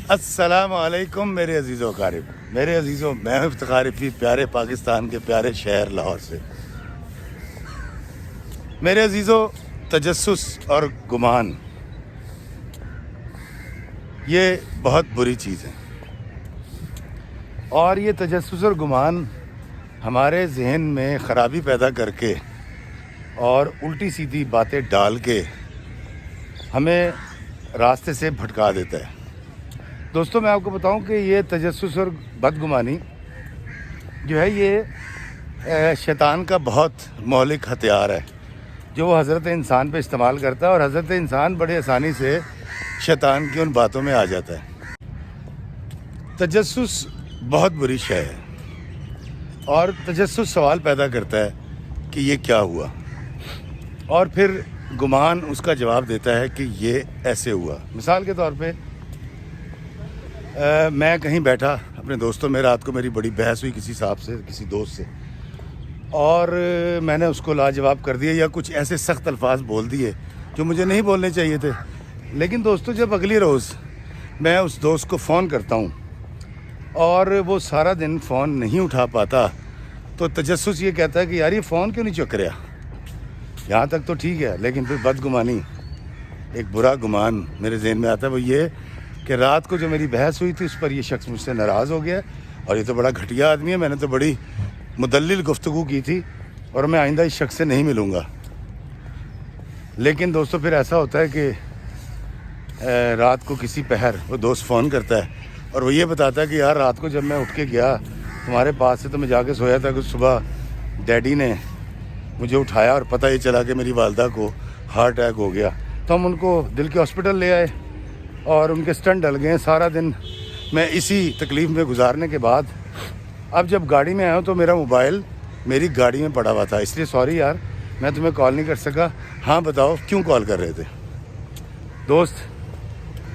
अस्सलाम वालेकुम मेरे अजीज़ों क़ारिब, मेरे अजीज़ों, मैं इफ्तिखार रफ़ी प्यारे पाकिस्तान के प्यारे शहर लाहौर से। मेरे अजीज़ों, तजस्सुस और गुमान ये बहुत बुरी चीज़ है, और ये तजस्सुस और गुमान हमारे जहन में ख़राबी पैदा करके और उल्टी सीधी बातें डाल के हमें रास्ते से भटका देता है। दोस्तों, मैं आपको बताऊं कि ये तजस्सुस और बदगुमानी जो है ये शैतान का बहुत मौलिक हथियार है जो वो हज़रत इंसान पे इस्तेमाल करता है, और हज़रत इंसान बड़े आसानी से शैतान की उन बातों में आ जाता है। तजस्सुस बहुत बुरी शय है, और तजस्सुस सवाल पैदा करता है कि ये क्या हुआ, और फिर गुमान उसका जवाब देता है कि ये ऐसे हुआ। मिसाल के तौर पे मैं कहीं बैठा अपने दोस्तों में, रात को मेरी बड़ी बहस हुई किसी साहब से, किसी दोस्त से, और मैंने उसको लाजवाब कर दिया या कुछ ऐसे सख्त अल्फाज बोल दिए जो मुझे नहीं बोलने चाहिए थे। लेकिन दोस्तों, जब अगली रोज़ मैं उस दोस्त को फ़ोन करता हूँ और वो सारा दिन फ़ोन नहीं उठा पाता, तो तजस्सुस ये कहता है कि यार ये फ़ोन क्यों नहीं चुक रहा। यहाँ तक तो ठीक है, लेकिन फिर बदगुमानी, एक बुरा गुमान मेरे जहन में आता है, वो ये कि रात को जो मेरी बहस हुई थी उस पर ये शख्स मुझसे नाराज़ हो गया, और ये तो बड़ा घटिया आदमी है, मैंने तो बड़ी मुदल्लिल गुफ्तगू की थी और मैं आइंदा इस शख्स से नहीं मिलूँगा। लेकिन दोस्तों, फिर ऐसा होता है कि रात को किसी पहर वो दोस्त फ़ोन करता है और वो ये बताता है कि यार रात को जब मैं उठ के गया तुम्हारे पास से, तो मैं जाके सोया था कि सुबह डैडी ने मुझे उठाया और पता ये चला कि मेरी वालदा को हार्ट अटैक हो गया। तो हम उनको दिल के हॉस्पिटल ले आए और उनके स्टंट डल गए। सारा दिन मैं इसी तकलीफ़ में गुजारने के बाद अब जब गाड़ी में आया हूँ तो मेरा मोबाइल मेरी गाड़ी में पड़ा हुआ था, इसलिए सॉरी यार, मैं तुम्हें कॉल नहीं कर सका। हाँ बताओ क्यों कॉल कर रहे थे। दोस्त,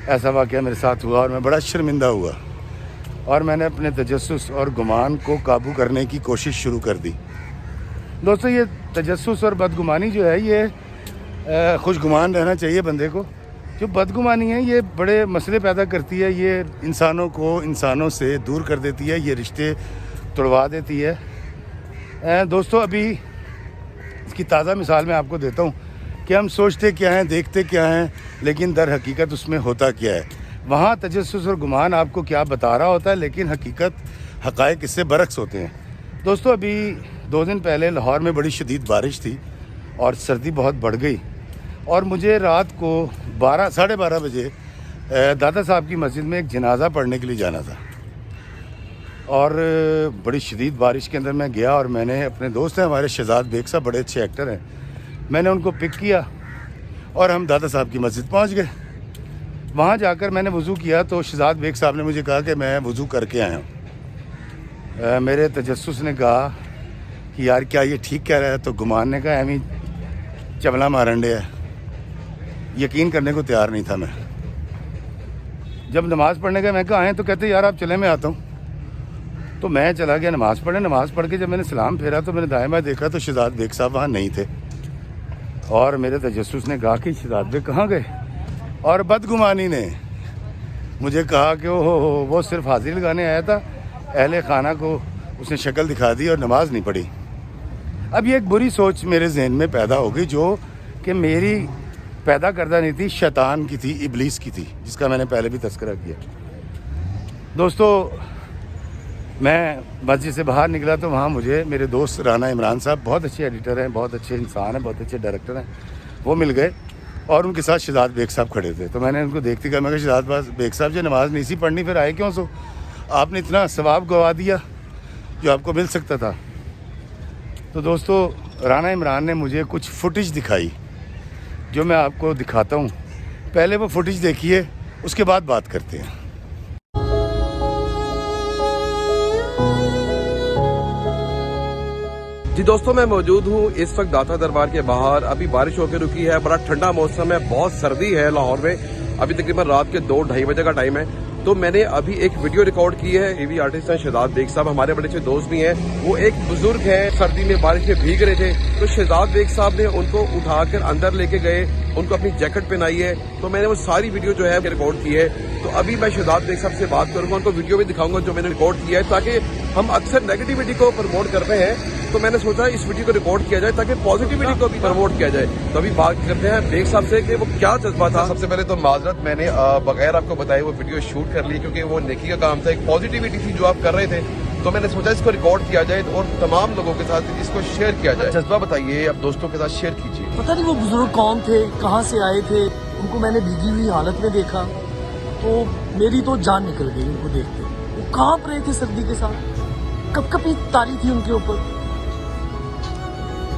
ऐसा वाक़या मेरे साथ हुआ और मैं बड़ा शर्मिंदा हुआ, और मैंने अपने तजस्सुस और गुमान को काबू करने की कोशिश शुरू कर दी। दोस्तों, ये तजस्सुस और बदगुमानी जो है ये खुशगुमान रहना चाहिए बंदे को। जो बदगुमानी है ये बड़े मसले पैदा करती है, ये इंसानों को इंसानों से दूर कर देती है, ये रिश्ते तोड़वा देती है। दोस्तों, अभी इसकी ताज़ा मिसाल मैं आपको देता हूँ कि हम सोचते क्या हैं, देखते क्या हैं, लेकिन दर हकीकत उसमें होता क्या है। वहाँ तजस्सुस और गुमान आपको क्या बता रहा होता है, लेकिन हकीकत हक़ाइक़ इससे बरक्स होते हैं। दोस्तों, अभी 2 दिन पहले लाहौर में बड़ी शदीद बारिश थी और सर्दी बहुत बढ़ गई, और मुझे रात को 12 साढ़े 12 बजे दादा साहब की मस्जिद में एक जनाजा पढ़ने के लिए जाना था, और बड़ी शदीद बारिश के अंदर मैं गया, और मैंने अपने दोस्त हैं हमारे शहजाद बेग साहब, बड़े अच्छे एक्टर हैं, मैंने उनको पिक किया और हम दादा साहब की मस्जिद पहुंच गए। वहां जाकर मैंने वज़ू किया तो शहजाद बेग साहब ने मुझे कहा कि मैं वज़ू करके आया हूँ। मेरे तजस्सुस ने कहा कि यार क्या ये ठीक कह रहा है, तो गुमान ने कहा एमी चबला मारंडे है। यकीन करने को तैयार नहीं था मैं। जब नमाज़ पढ़ने गए मैं कहा आए, तो कहते यार आप चले, मैं आता हूँ। तो मैं चला गया नमाज़ पढ़ने। नमाज़ पढ़ के जब मैंने सलाम फेरा तो मैंने दाएं बाएं देखा तो शहजाद बेग साहब वहाँ नहीं थे, और मेरे तजस्सुस ने कहा कि शहजाद बेग कहाँ गए, और बदगुमानी ने मुझे कहा कि वो सिर्फ हाजिरी लगाने आया था, अहले खाना को उसने शक्ल दिखा दी और नमाज नहीं पढ़ी। अब ये एक बुरी सोच मेरे जहन में पैदा हो गई, जो कि मेरी पैदा करदा नहीं थी, शैतान की थी, इब्लीस की थी, जिसका मैंने पहले भी तज़किरा किया। दोस्तों, मैं मस्जिद से बाहर निकला तो वहाँ मुझे मेरे दोस्त राना इमरान साहब, बहुत अच्छे एडिटर हैं, बहुत अच्छे इंसान हैं, बहुत अच्छे डायरेक्टर हैं, वो मिल गए, और उनके साथ शहजाद बेग साहब खड़े थे। तो मैंने उनको देखते कहा, मैं कहा शहजाद बेग साहब जो नमाज़ नहीं सी पढ़नी, फिर आए क्यों? सो आपने इतना सवाब गवा दिया जो आपको मिल सकता था। तो दोस्तों, राना इमरान ने मुझे कुछ फुटेज दिखाई जो मैं आपको दिखाता हूँ। पहले वो फुटेज देखिए, उसके बाद बात करते हैं। जी दोस्तों, मैं मौजूद हूँ इस वक्त दाता दरबार के बाहर। अभी बारिश होकर रुकी है, बड़ा ठंडा मौसम है, बहुत सर्दी है लाहौर में। अभी तकरीबन रात के 2-2:30 बजे का टाइम है। تو میں نے ابھی ایک ویڈیو ریکارڈ کی ہے. ٹی وی آرٹسٹ ہیں شہزاد بیگ صاحب, ہمارے بڑے اچھے دوست بھی ہیں. وہ ایک بزرگ ہیں, سردی میں بارش میں بھیگ رہے تھے, تو شہزاد بیگ صاحب نے ان کو اٹھا کر اندر لے کے گئے, ان کو اپنی جیکٹ پہنائی ہے. تو میں نے وہ ساری ویڈیو جو ہے ریکارڈ کی ہے. تو ابھی میں شہزاد بیگ صاحب سے بات کروں گا, ان کو ویڈیو بھی دکھاؤں گا جو میں نے ریکارڈ کیا ہے, تاکہ ہم اکثر نیگیٹیوٹی کو پروموٹ کرتے ہیں. تو میں نے سوچا اس ویڈیو کو ریکارڈ کیا جائے تاکہ پازیٹیوٹی کو بھی پروموٹ کیا جائے. تو ابھی بات کرتے ہیں بیگ صاحب سے کہ وہ کیا جذبہ تھا. سب سے پہلے تو معذرت, میں نے بغیر آپ کو بتائے وہ ویڈیو شوٹ کر لی, کیونکہ وہ نیکی کا کام تھا, ایک پازیٹیوٹی تھی جو آپ کر رہے تھے. تو میں نے سوچا اس کو ریکارڈ کیا جائے اور تمام لوگوں کے ساتھ اس کو شیئر کیا جائے. جذبہ بتائیے, آپ دوستوں کے ساتھ شیئر کیجیے. پتہ نہیں وہ بزرگ کون تھے, کہاں سے آئے تھے. ان کو میں نے بھیگی ہوئی حالت میں دیکھا تو میری تو جان نکل گئی ان کو دیکھ کے. وہ کانپ رہے تھے سردی کے ساتھ, کپ کپی تاری تھی ان کے اوپر.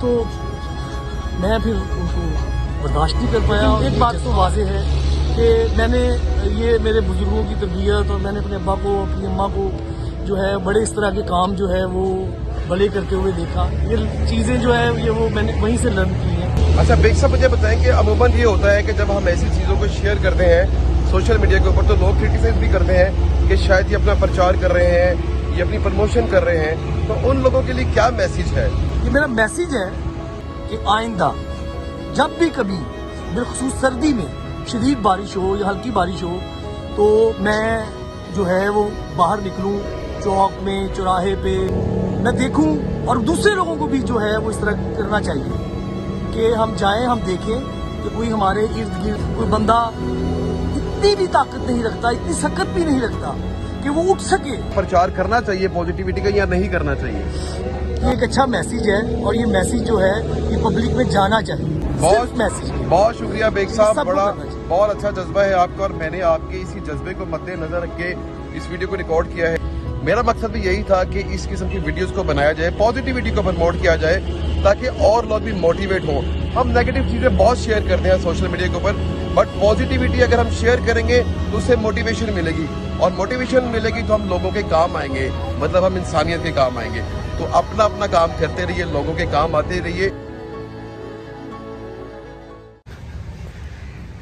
تو میں پھر ان کو برداشت نہیں کر پایا. ایک بات تو واضح ہے کہ میں نے یہ میرے بزرگوں کی تربیت, اور میں نے اپنے ابا کو اپنی اماں کو جو ہے بڑے اس طرح کے کام جو ہے وہ بڑے کرتے ہوئے دیکھا. یہ چیزیں جو ہے یہ وہ میں نے وہیں سے لرن کی ہیں. اچھا بیگ صاحب, مجھے بتائیں کہ عموماً یہ ہوتا ہے کہ جب ہم ایسی چیزوں کو شیئر کرتے ہیں سوشل میڈیا کے اوپر, تو لوگ کرٹیسائز بھی کرتے ہیں کہ شاید یہ اپنا پرچار کر رہے ہیں, یہ اپنی پروموشن کر رہے ہیں. تو ان لوگوں کے لیے کیا میسیج ہے؟ یہ میرا میسیج ہے کہ آئندہ جب بھی کبھی بالخصوص سردی میں شدید بارش ہو یا ہلکی بارش ہو, تو میں جو ہے وہ باہر نکلوں چوک میں, چوراہے پہ میں دیکھوں, اور دوسرے لوگوں کو بھی جو ہے وہ اس طرح کرنا چاہیے کہ ہم جائیں, ہم دیکھیں کہ کوئی ہمارے ارد گرد کوئی بندہ اتنی بھی طاقت نہیں رکھتا, اتنی سکت بھی نہیں رکھتا کہ وہ اٹھ سکے. پرچار کرنا چاہیے پازیٹیوٹی کا یا نہیں کرنا چاہیے؟ یہ ایک اچھا میسیج ہے, اور یہ میسیج جو ہے یہ پبلک میں جانا چاہیے. بہت شکریہ بیگ صاحب, سب کو بڑا کرنا چاہیے. بہت اچھا جذبہ ہے آپ کا, اور میں نے آپ کے اسی جذبے کو مد نظر رکھ کے اس ویڈیو کو ریکارڈ کیا ہے. میرا مقصد بھی یہی تھا کہ اس قسم کی ویڈیوز کو بنایا جائے, پازیٹیوٹی کو پروموٹ کیا جائے, تاکہ اور لوگ بھی موٹیویٹ ہوں. ہم نیگیٹو چیزیں بہت شیئر کرتے ہیں سوشل میڈیا کے اوپر, بٹ پازیٹیوٹی اگر ہم شیئر کریں گے تو اس سے موٹیویشن ملے گی, اور موٹیویشن ملے گی تو ہم لوگوں کے کام آئیں گے, مطلب ہم انسانیت کے کام آئیں گے. تو اپنا اپنا کام کرتے رہیے, لوگوں کے کام آتے رہیے.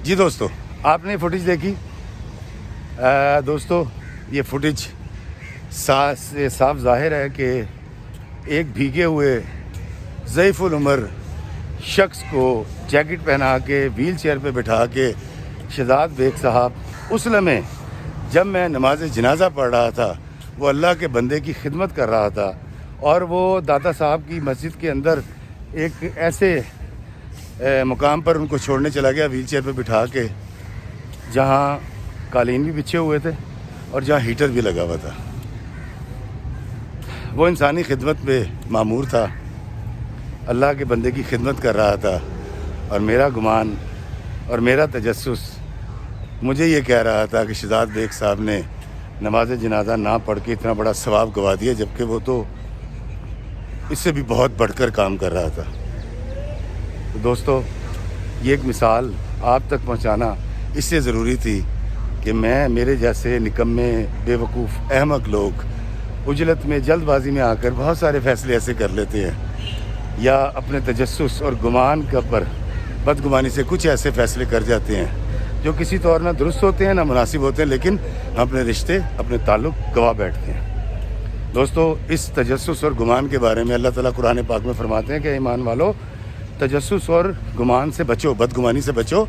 جی دوستو, آپ نے فوٹیج دیکھی. دوستو, یہ فوٹیج سے صاف ظاہر ہے کہ ایک بھیگے ہوئے ضعیف العمر شخص کو جیکٹ پہنا کے ویل چیئر پہ بٹھا کے شہزاد بیگ صاحب اس لمحے جب میں نماز جنازہ پڑھ رہا تھا, وہ اللہ کے بندے کی خدمت کر رہا تھا, اور وہ داتا صاحب کی مسجد کے اندر ایک ایسے مقام پر ان کو چھوڑنے چلا گیا ویل چیئر پہ بٹھا کے, جہاں قالین بھی بچھے ہوئے تھے اور جہاں ہیٹر بھی لگا ہوا تھا. وہ انسانی خدمت پہ مامور تھا, اللہ کے بندے کی خدمت کر رہا تھا, اور میرا گمان اور میرا تجسس مجھے یہ کہہ رہا تھا کہ شہزاد بیگ صاحب نے نماز جنازہ نہ پڑھ کے اتنا بڑا ثواب گوا دیا, جبکہ وہ تو اس سے بھی بہت بڑھ کر کام کر رہا تھا. تو دوستو, یہ ایک مثال آپ تک پہنچانا اس سے ضروری تھی کہ میرے جیسے نکمے, بے وقوف, احمق لوگ عجلت میں, جلد بازی میں آ کر بہت سارے فیصلے ایسے کر لیتے ہیں, یا اپنے تجسس اور گمان کا پر بدگمانی سے کچھ ایسے فیصلے کر جاتے ہیں جو کسی طور نہ درست ہوتے ہیں نہ مناسب ہوتے ہیں, لیکن ہم اپنے رشتے, اپنے تعلق گوا بیٹھتے ہیں. دوستو, اس تجسس اور گمان کے بارے میں اللہ تعالیٰ قرآن پاک میں فرماتے ہیں کہ ایمان والو, تجسس اور گمان سے بچو, بدگمانی سے بچو,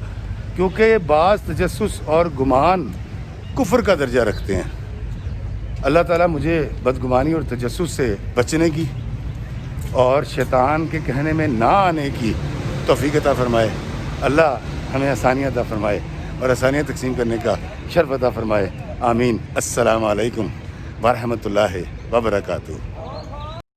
کیونکہ بعض تجسس اور گمان کفر کا درجہ رکھتے ہیں. اللہ تعالیٰ مجھے بدگمانی اور تجسس سے بچنے کی اور شیطان کے کہنے میں نہ آنے کی توفیق عطا فرمائے. اللہ ہمیں آسانیاں عطا فرمائے اور آسانیاں تقسیم کرنے کا شرف عطا فرمائے. آمین. السلام علیکم ورحمۃ اللہ وبرکاتہ.